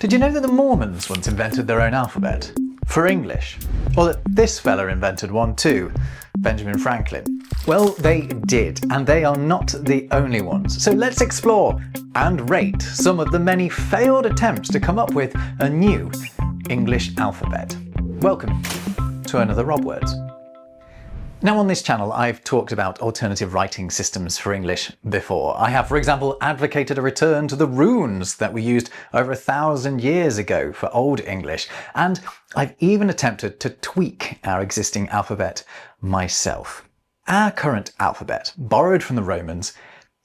Did you know that the Mormons once invented their own alphabet? For English? Or that this fella invented one too, Benjamin Franklin? Well, they did, and they are not the only ones. So let's explore and rate some of the many failed attempts to come up with a new English alphabet. Welcome to another Rob Words. Now on this channel I've talked about alternative writing systems for English before. I have, for example, advocated a return to the runes that we used over 1,000 years ago for Old English, and I've even attempted to tweak our existing alphabet myself. Our current alphabet, borrowed from the Romans,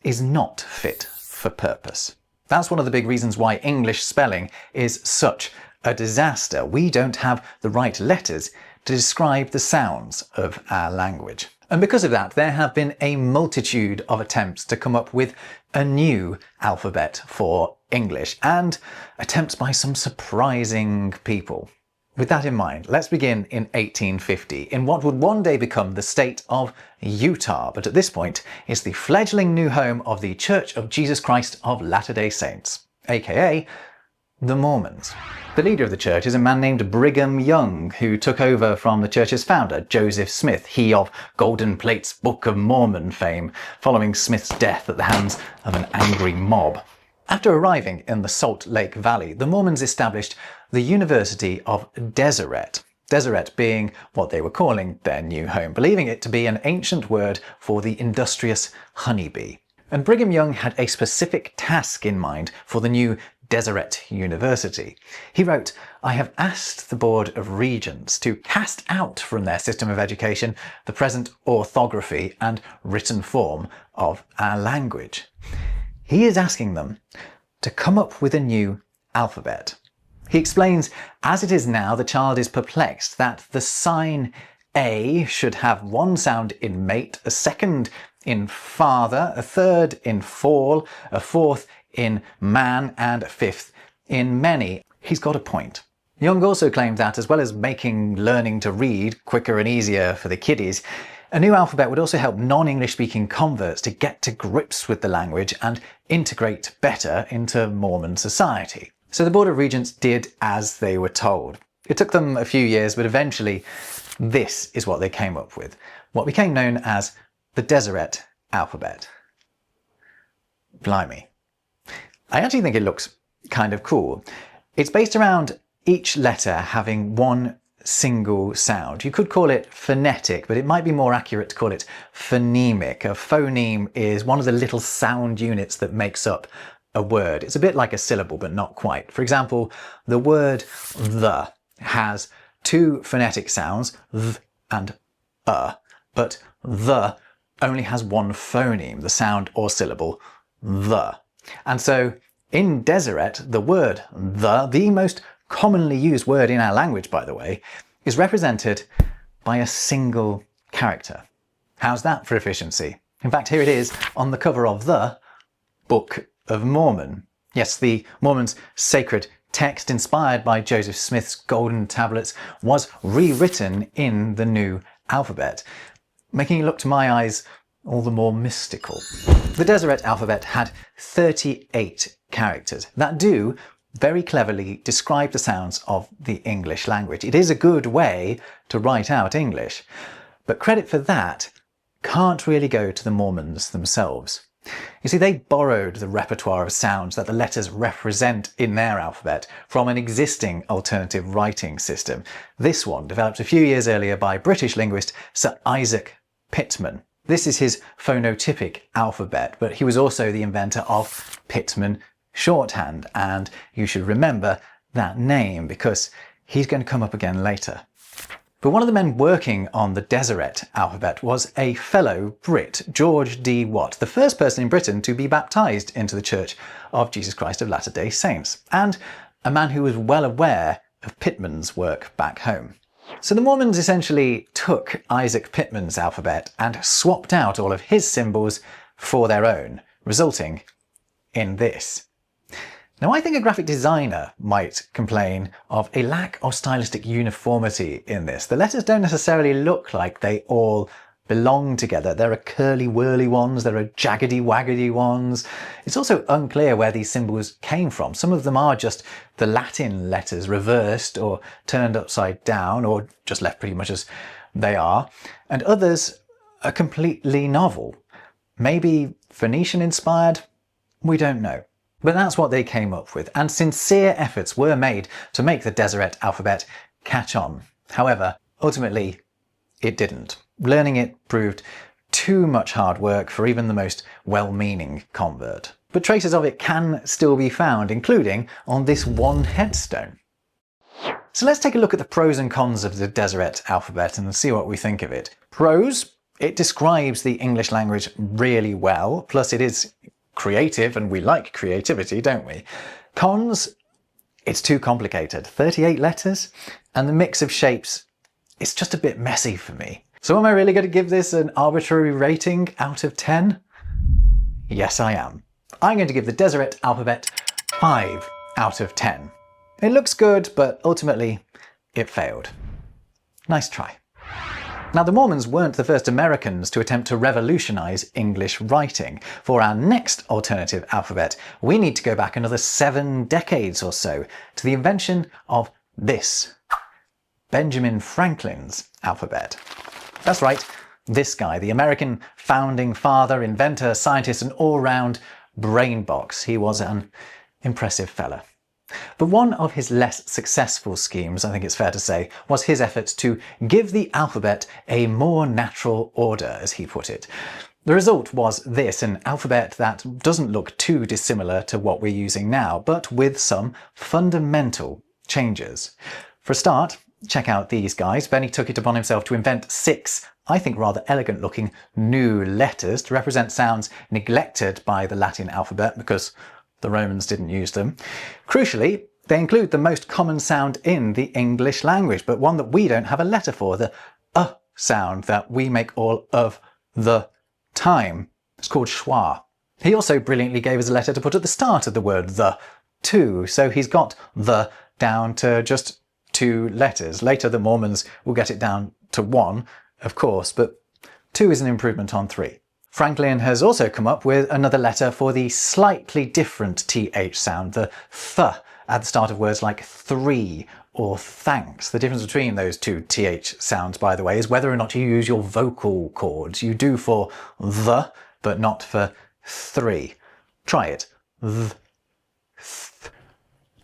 is not fit for purpose. That's one of the big reasons why English spelling is such a disaster. We don't have the right letters to describe the sounds of our language. And because of that, there have been a multitude of attempts to come up with a new alphabet for English, and attempts by some surprising people. With that in mind, let's begin in 1850, in what would one day become the state of Utah, but at this point is the fledgling new home of the Church of Jesus Christ of Latter-day Saints, aka the Mormons. The leader of the church is a man named Brigham Young, who took over from the church's founder, Joseph Smith, he of Golden Plate's Book of Mormon fame, following Smith's death at the hands of an angry mob. After arriving in the Salt Lake Valley, the Mormons established the University of Deseret, Deseret being what they were calling their new home, believing it to be an ancient word for the industrious honeybee. And Brigham Young had a specific task in mind for the new Deseret University. He wrote, "I have asked the Board of Regents to cast out from their system of education the present orthography and written form of our language." He is asking them to come up with a new alphabet. He explains, as it is now, the child is perplexed that the sign A should have one sound in mate, a second in father, a third in fall, a fourth in man, and a fifth in many. He's got a point. Young also claimed that, as well as making learning to read quicker and easier for the kiddies, a new alphabet would also help non-English speaking converts to get to grips with the language and integrate better into Mormon society. So the Board of Regents did as they were told. It took them a few years, but eventually this is what they came up with, what became known as the Deseret alphabet. Blimey. I actually think it looks kind of cool. It's based around each letter having one single sound. You could call it phonetic, but it might be more accurate to call it phonemic. A phoneme is one of the little sound units that makes up a word. It's a bit like a syllable, but not quite. For example, the word the has two phonetic sounds, th and but the only has one phoneme, the sound or syllable, the. And so in Deseret, the word the most commonly used word in our language, by the way, is represented by a single character. How's that for efficiency? In fact, here it is on the cover of the Book of Mormon. Yes, the Mormon's sacred text, inspired by Joseph Smith's golden tablets, was rewritten in the new alphabet, making it look to my eyes all the more mystical. The Deseret alphabet had 38 characters that do very cleverly describe the sounds of the English language. It is a good way to write out English, but credit for that can't really go to the Mormons themselves. You see, they borrowed the repertoire of sounds that the letters represent in their alphabet from an existing alternative writing system. This one developed a few years earlier by British linguist Sir Isaac Pitman. This is his phonotypic alphabet, but he was also the inventor of Pitman shorthand, and you should remember that name because he's going to come up again later. But one of the men working on the Deseret alphabet was a fellow Brit, George D. Watt, the first person in Britain to be baptized into the Church of Jesus Christ of Latter-day Saints, and a man who was well aware of Pitman's work back home. So the Mormons essentially took Isaac Pitman's alphabet and swapped out all of his symbols for their own, resulting in this. Now, I think a graphic designer might complain of a lack of stylistic uniformity in this. The letters don't necessarily look like they all belong together. There are curly-whirly ones, there are jaggedy-waggedy ones. It's also unclear where these symbols came from. Some of them are just the Latin letters reversed or turned upside down, or just left pretty much as they are, and others are completely novel. Maybe Phoenician-inspired? We don't know. But that's what they came up with, and sincere efforts were made to make the Deseret alphabet catch on. However, ultimately, it didn't. Learning it proved too much hard work for even the most well-meaning convert. But traces of it can still be found, including on this one headstone. So let's take a look at the pros and cons of the Deseret alphabet and see what we think of it. Pros: it describes the English language really well, plus it is creative, and we like creativity, don't we? Cons: it's too complicated. 38 letters, and the mix of shapes, it's just a bit messy for me. So am I really going to give this an arbitrary rating out of 10? Yes, I am. I'm going to give the Deseret alphabet 5 out of 10. It looks good, but ultimately it failed. Nice try. Now, the Mormons weren't the first Americans to attempt to revolutionize English writing. For our next alternative alphabet, we need to go back another 7 decades or so to the invention of this, Benjamin Franklin's alphabet. That's right, this guy, the American founding father, inventor, scientist, and all-round brain box. He was an impressive fella. But one of his less successful schemes, I think it's fair to say, was his efforts to give the alphabet a more natural order, as he put it. The result was this, an alphabet that doesn't look too dissimilar to what we're using now, but with some fundamental changes. For a start, check out these guys. Benny took it upon himself to invent 6, I think rather elegant looking, new letters to represent sounds neglected by the Latin alphabet because the Romans didn't use them. Crucially, they include the most common sound in the English language, but one that we don't have a letter for, the sound that we make all of the time. It's called schwa. He also brilliantly gave us a letter to put at the start of the word the, too, so he's got the down to just 2 letters. Later the Mormons will get it down to 1, of course, but 2 is an improvement on 3. Franklin has also come up with another letter for the slightly different th sound, the th, at the start of words like 3 or thanks. The difference between those 2 th sounds, by the way, is whether or not you use your vocal cords. You do for the, but not for 3. Try it. Th. Th.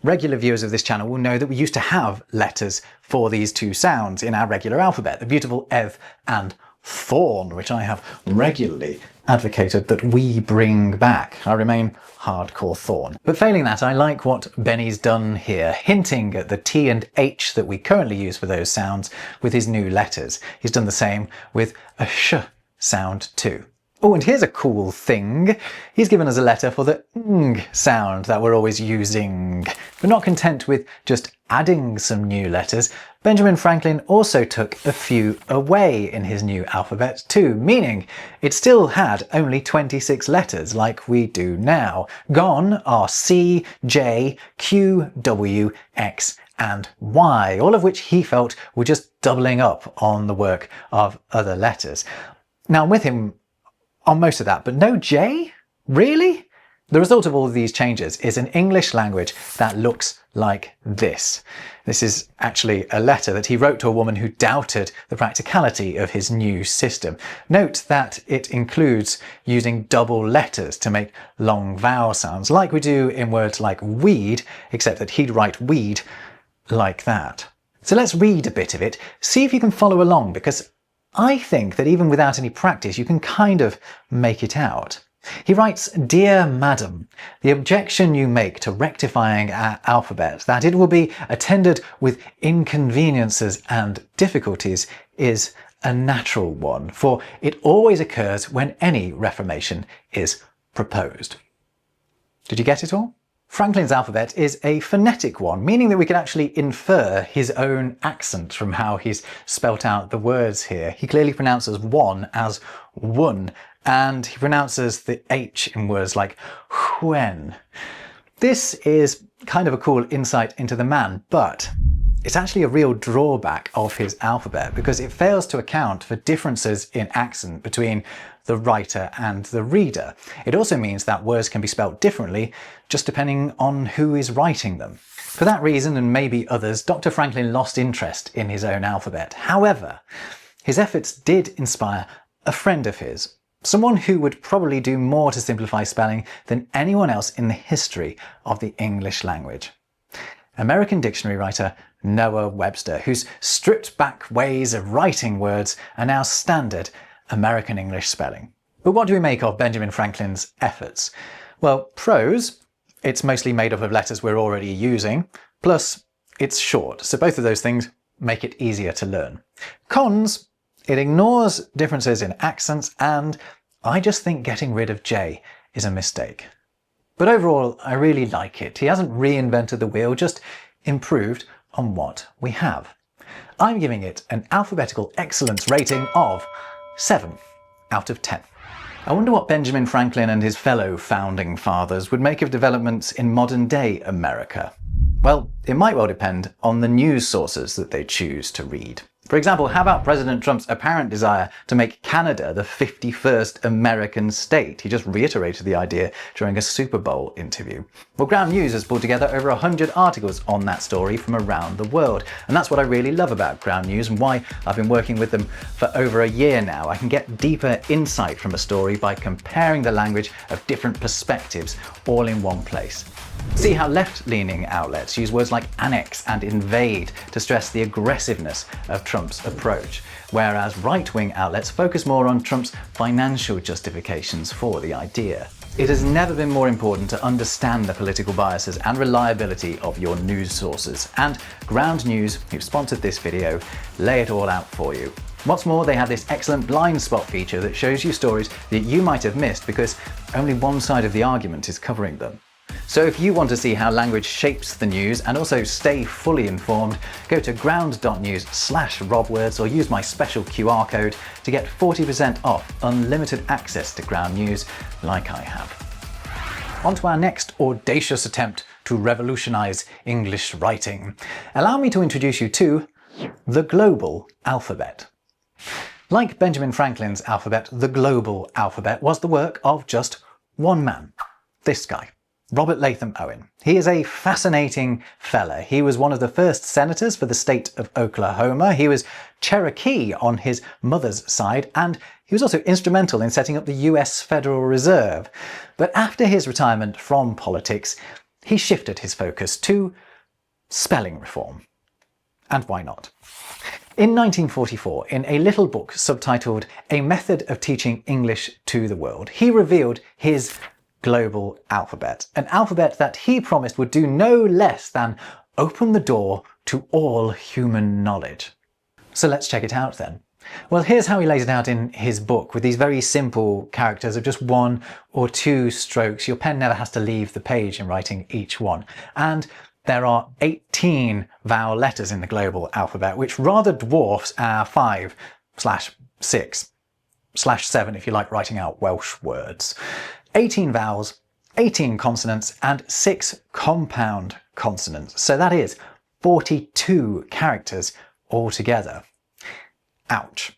Regular viewers of this channel will know that we used to have letters for these 2 sounds in our regular alphabet, the beautiful ev and thorn, which I have regularly advocated that we bring back. I remain hardcore thorn. But failing that, I like what Benny's done here, hinting at the T and H that we currently use for those sounds with his new letters. He's done the same with a sh sound too. Oh, and here's a cool thing. He's given us a letter for the ng sound that we're always using. But not content with just adding some new letters, Benjamin Franklin also took a few away in his new alphabet too, meaning it still had only 26 letters like we do now. Gone are C, J, Q, W, X, and Y, all of which he felt were just doubling up on the work of other letters. Now, I'm with him on most of that, but no J? Really? The result of all of these changes is an English language that looks like this. This is actually a letter that he wrote to a woman who doubted the practicality of his new system. Note that it includes using double letters to make long vowel sounds, like we do in words like weed, except that he'd write weed like that. So let's read a bit of it, see if you can follow along, because I think that even without any practice, you can kind of make it out. He writes, "Dear Madam, the objection you make to rectifying our alphabet, that it will be attended with inconveniences and difficulties, is a natural one, for it always occurs when any reformation is proposed." Did you get it all? Franklin's alphabet is a phonetic one, meaning that we can actually infer his own accent from how he's spelt out the words here. He clearly pronounces one as one, and he pronounces the H in words like when. This is kind of a cool insight into the man, but it's actually a real drawback of his alphabet because it fails to account for differences in accent between the writer and the reader. It also means that words can be spelt differently just depending on who is writing them. For that reason, and maybe others, Dr. Franklin lost interest in his own alphabet. However, his efforts did inspire a friend of his, someone who would probably do more to simplify spelling than anyone else in the history of the English language. American dictionary writer Noah Webster, whose stripped-back ways of writing words are now standard American English spelling. But what do we make of Benjamin Franklin's efforts? Well, pros, it's mostly made up of letters we're already using, plus it's short, so both of those things make it easier to learn. Cons, it ignores differences in accents, and I just think getting rid of J is a mistake. But overall, I really like it. He hasn't reinvented the wheel, just improved on what we have. I'm giving it an alphabetical excellence rating of 7 out of 10. I wonder what Benjamin Franklin and his fellow founding fathers would make of developments in modern-day America. Well, it might well depend on the news sources that they choose to read. For example, how about President Trump's apparent desire to make Canada the 51st American state? He just reiterated the idea during a Super Bowl interview. Well, Ground News has pulled together over 100 articles on that story from around the world. And that's what I really love about Ground News and why I've been working with them for over a year now. I can get deeper insight from a story by comparing the language of different perspectives all in one place. See how left-leaning outlets use words like annex and invade to stress the aggressiveness of Trump's approach, whereas right-wing outlets focus more on Trump's financial justifications for the idea. It has never been more important to understand the political biases and reliability of your news sources, and Ground News, who've sponsored this video, lay it all out for you. What's more, they have this excellent blind spot feature that shows you stories that you might have missed because only one side of the argument is covering them. So if you want to see how language shapes the news and also stay fully informed, go to ground.news/robwords or use my special QR code to get 40% off unlimited access to Ground News like I have. On to our next audacious attempt to revolutionize English writing. Allow me to introduce you to the global alphabet. Like Benjamin Franklin's alphabet, the global alphabet was the work of just one man, this guy. Robert Latham Owen. He is a fascinating fella. He was one of the first senators for the state of Oklahoma. He was Cherokee on his mother's side, and he was also instrumental in setting up the US Federal Reserve. But after his retirement from politics, he shifted his focus to spelling reform. And why not? In 1944, in a little book subtitled A Method of Teaching English to the World, he revealed his global alphabet, an alphabet that he promised would do no less than open the door to all human knowledge. So let's check it out then. Well, here's how he lays it out in his book with these very simple characters of just 1 or 2 strokes. Your pen never has to leave the page in writing each one. And there are 18 vowel letters in the global alphabet, which rather dwarfs our 5/6/7 if you like writing out Welsh words. 18 vowels, 18 consonants, and 6 compound consonants. So that is 42 characters altogether. Ouch.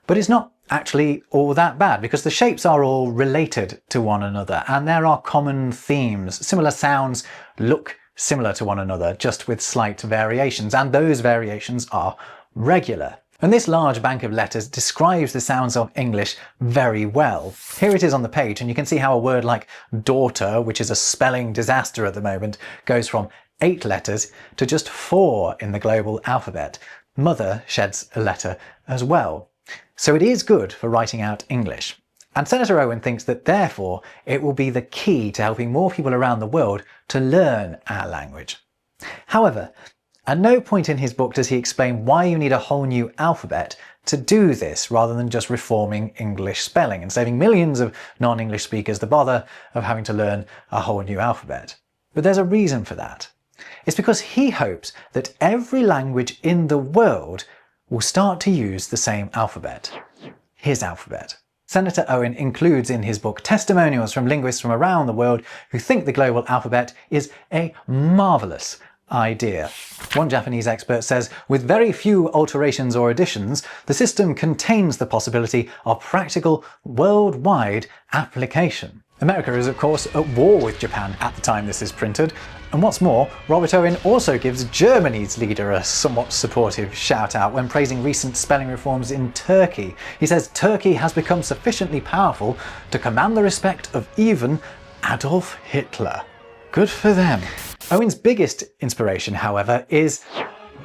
But it's not actually all that bad because the shapes are all related to one another and there are common themes. Similar sounds look similar to one another, just with slight variations, and those variations are regular. And this large bank of letters describes the sounds of English very well. Here it is on the page, and you can see how a word like daughter, which is a spelling disaster at the moment, goes from 8 letters to just 4 in the global alphabet. Mother sheds a letter as well. So it is good for writing out English. And Senator Owen thinks that therefore it will be the key to helping more people around the world to learn our language. However, at no point in his book does he explain why you need a whole new alphabet to do this, rather than just reforming English spelling and saving millions of non-English speakers the bother of having to learn a whole new alphabet. But there's a reason for that. It's because he hopes that every language in the world will start to use the same alphabet, his alphabet. Senator Owen includes in his book testimonials from linguists from around the world who think the global alphabet is a marvellous idea. One Japanese expert says, with very few alterations or additions, the system contains the possibility of practical worldwide application. America is of course at war with Japan at the time this is printed, and what's more, Robert Owen also gives Germany's leader a somewhat supportive shout out when praising recent spelling reforms in Turkey. He says Turkey has become sufficiently powerful to command the respect of even Adolf Hitler. Good for them. Owen's biggest inspiration, however, is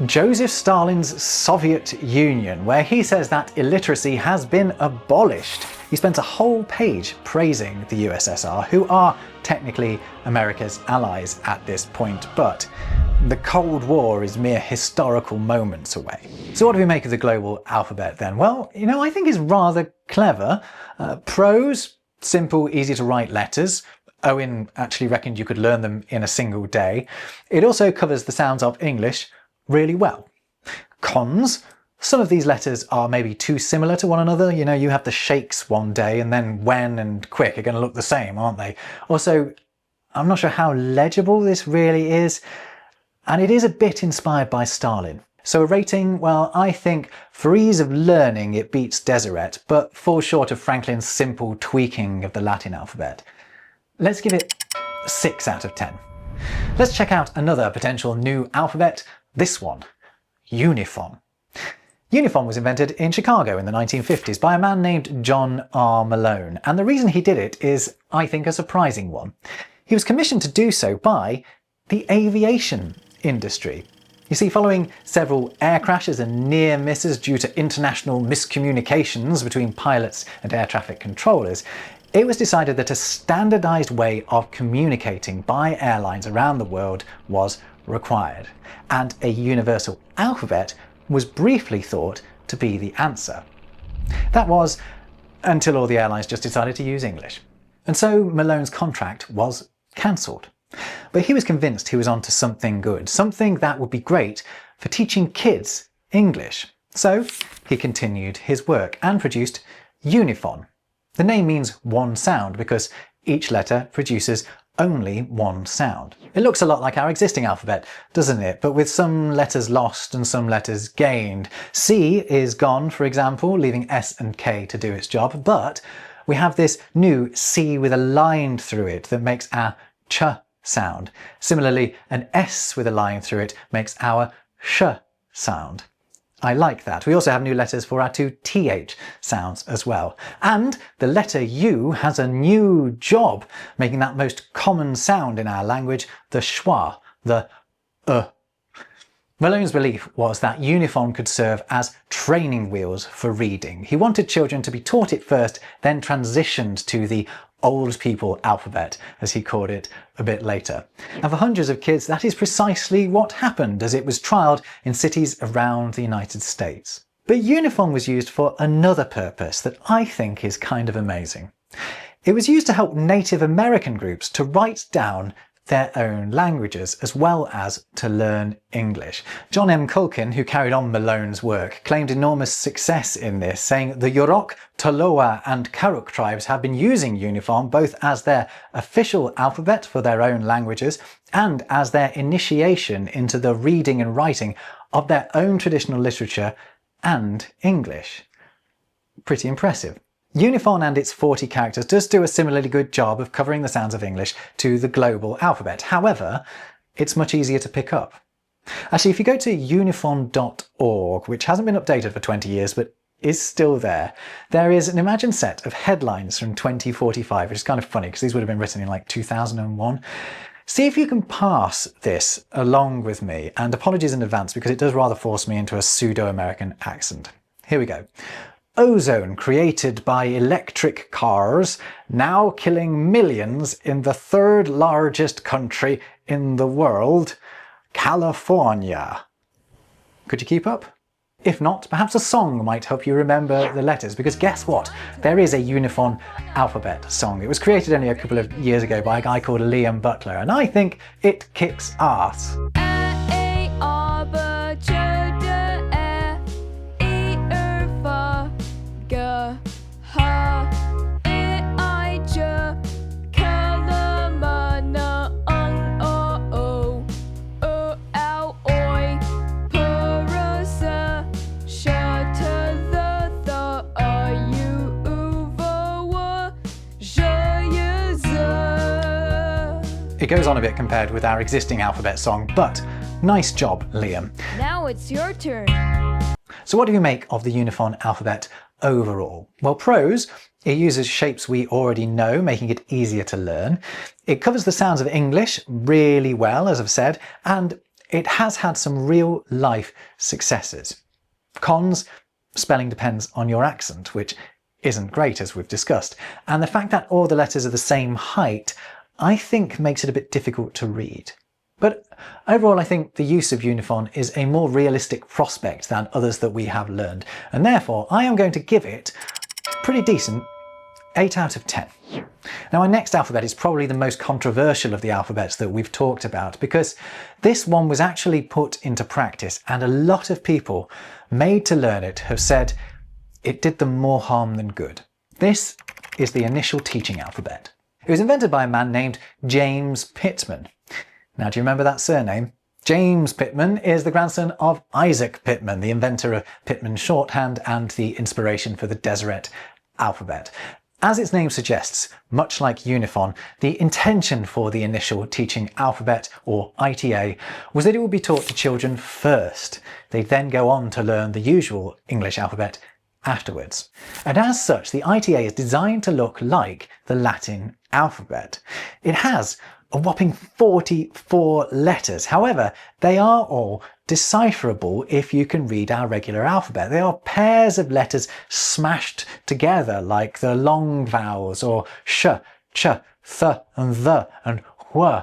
Joseph Stalin's Soviet Union, where he says that illiteracy has been abolished. He spends a whole page praising the USSR, who are technically America's allies at this point, but the Cold War is mere historical moments away. So what do we make of the global alphabet then? Well, I think it's rather clever. Pros, simple, easy to write letters. Owen actually reckoned you could learn them in a single day. It also covers the sounds of English really well. Cons, some of these letters are maybe too similar to one another. You have the shakes one day and then when and quick are going to look the same, aren't they? Also, I'm not sure how legible this really is, and it is a bit inspired by Stalin. So a rating, well, I think for ease of learning it beats Deseret, but falls short of Franklin's simple tweaking of the Latin alphabet. Let's give it 6 out of 10. Let's check out another potential new alphabet, this one, Unifon. Unifon was invented in Chicago in the 1950s by a man named John R. Malone, and the reason he did it is, I think, a surprising one. He was commissioned to do so by the aviation industry. You see, following several air crashes and near misses due to international miscommunications between pilots and air traffic controllers, it was decided that a standardized way of communicating by airlines around the world was required, and a universal alphabet was briefly thought to be the answer. That was until all the airlines just decided to use English. And so Malone's contract was cancelled. But he was convinced he was onto something good, something that would be great for teaching kids English. So he continued his work and produced Unifon. The name means one sound because each letter produces only one sound. It looks a lot like our existing alphabet, doesn't it? But with some letters lost and some letters gained. C is gone, for example, leaving S and K to do its job, but we have this new C with a line through it that makes our ch sound. Similarly, an S with a line through it makes our sh sound. I like that. We also have new letters for our two TH sounds as well. And the letter U has a new job, making that most common sound in our language, the schwa, the Malone's belief was that Unifon could serve as training wheels for reading. He wanted children to be taught it first, then transitioned to the old people alphabet, as he called it, a bit later. And for hundreds of kids, that is precisely what happened as it was trialled in cities around the United States. But Unifon was used for another purpose that I think is kind of amazing. It was used to help Native American groups to write down their own languages, as well as to learn English. John M. Culkin, who carried on Malone's work, claimed enormous success in this, saying the Yurok, Tolowa and Karuk tribes have been using Unifon both as their official alphabet for their own languages and as their initiation into the reading and writing of their own traditional literature and English. Pretty impressive. Unifon and its 40 characters does do a similarly good job of covering the sounds of English to the global alphabet. However, it's much easier to pick up. Actually, if you go to unifon.org, which hasn't been updated for 20 years but is still there is an imagined set of headlines from 2045, which is kind of funny because these would have been written in like 2001. See if you can pass this along with me, and apologies in advance because it does rather force me into a pseudo-American accent. Here we go. Ozone created by electric cars, now killing millions in the third largest country in the world, California. Could you keep up? If not, perhaps a song might help you remember the letters, because guess what? There is a Unifon alphabet song. It was created only a couple of years ago by a guy called Liam Butler, and I think it kicks ass. It goes on a bit compared with our existing alphabet song, but nice job, Liam. Now it's your turn. So what do you make of the Unifon alphabet overall? Well, pros, it uses shapes we already know, making it easier to learn. It covers the sounds of English really well, as I've said, and it has had some real life successes. Cons, spelling depends on your accent, which isn't great, as we've discussed. And the fact that all the letters are the same height, I think makes it a bit difficult to read. But overall, I think the use of Unifon is a more realistic prospect than others that we have learned, and therefore I am going to give it pretty decent 8 out of 10. Now, our next alphabet is probably the most controversial of the alphabets that we've talked about, because this one was actually put into practice, and a lot of people made to learn it have said it did them more harm than good. This is the initial teaching alphabet. It was invented by a man named James Pittman. Now, do you remember that surname? James Pittman is the grandson of Isaac Pittman, the inventor of Pittman shorthand and the inspiration for the Deseret alphabet. As its name suggests, much like Unifon, the intention for the initial teaching alphabet, or ITA, was that it would be taught to children first. They'd then go on to learn the usual English alphabet afterwards. And as such, the ITA is designed to look like the Latin alphabet. It has a whopping 44 letters. However, they are all decipherable if you can read our regular alphabet. They are pairs of letters smashed together like the long vowels, or sh, ch, th and the and wh.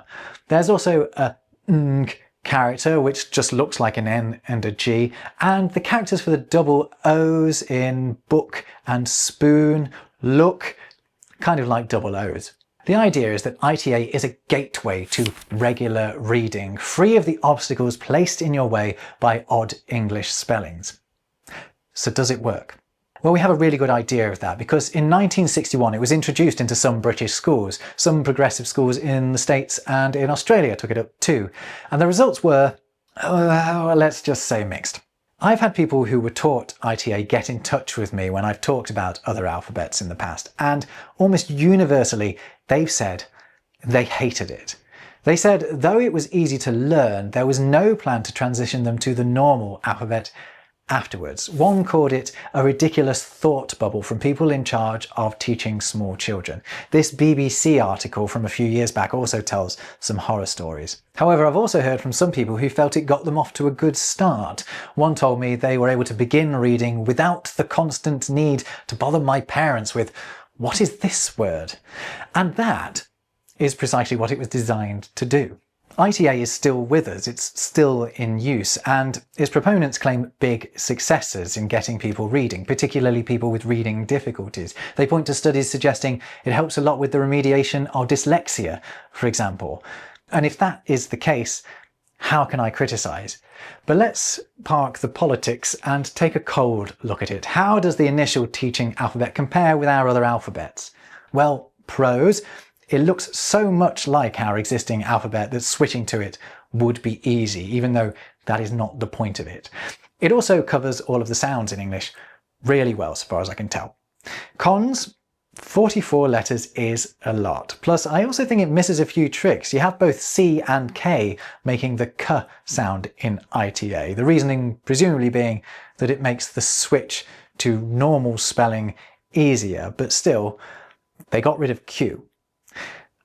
There's also a ng character which just looks like an N and a G, and the characters for the double O's in book and spoon look kind of like double O's. The idea is that ITA is a gateway to regular reading, free of the obstacles placed in your way by odd English spellings. So does it work? Well, we have a really good idea of that, because in 1961 it was introduced into some British schools. Some progressive schools in the States and in Australia took it up too. And the results were, let's just say, mixed. I've had people who were taught ITA get in touch with me when I've talked about other alphabets in the past, and almost universally they've said they hated it. They said though it was easy to learn, there was no plan to transition them to the normal alphabet afterwards. One called it a ridiculous thought bubble from people in charge of teaching small children. This BBC article from a few years back also tells some horror stories. However, I've also heard from some people who felt it got them off to a good start. One told me they were able to begin reading without the constant need to bother my parents with, "What is this word?" And that is precisely what it was designed to do. ITA is still with us, it's still in use, and its proponents claim big successes in getting people reading, particularly people with reading difficulties. They point to studies suggesting it helps a lot with the remediation of dyslexia, for example. And if that is the case, how can I criticise? But let's park the politics and take a cold look at it. How does the initial teaching alphabet compare with our other alphabets? Well, pros. It looks so much like our existing alphabet that switching to it would be easy, even though that is not the point of it. It also covers all of the sounds in English really well, so far as I can tell. Cons, 44 letters is a lot. Plus, I also think it misses a few tricks. You have both C and K making the K sound in ITA. The reasoning presumably being that it makes the switch to normal spelling easier, but still, they got rid of Q.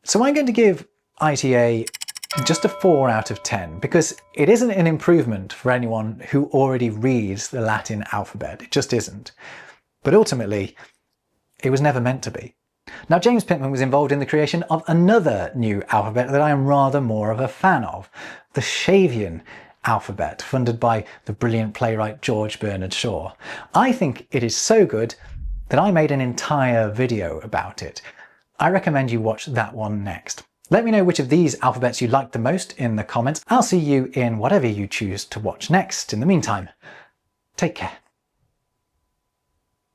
So I'm going to give ITA just a 4 out of 10, because it isn't an improvement for anyone who already reads the Latin alphabet. It just isn't. But ultimately, it was never meant to be. Now, James Pittman was involved in the creation of another new alphabet that I am rather more of a fan of, the Shavian alphabet, funded by the brilliant playwright George Bernard Shaw. I think it is so good that I made an entire video about it. I recommend you watch that one next. Let me know which of these alphabets you liked the most in the comments. I'll see you in whatever you choose to watch next. In the meantime, take care.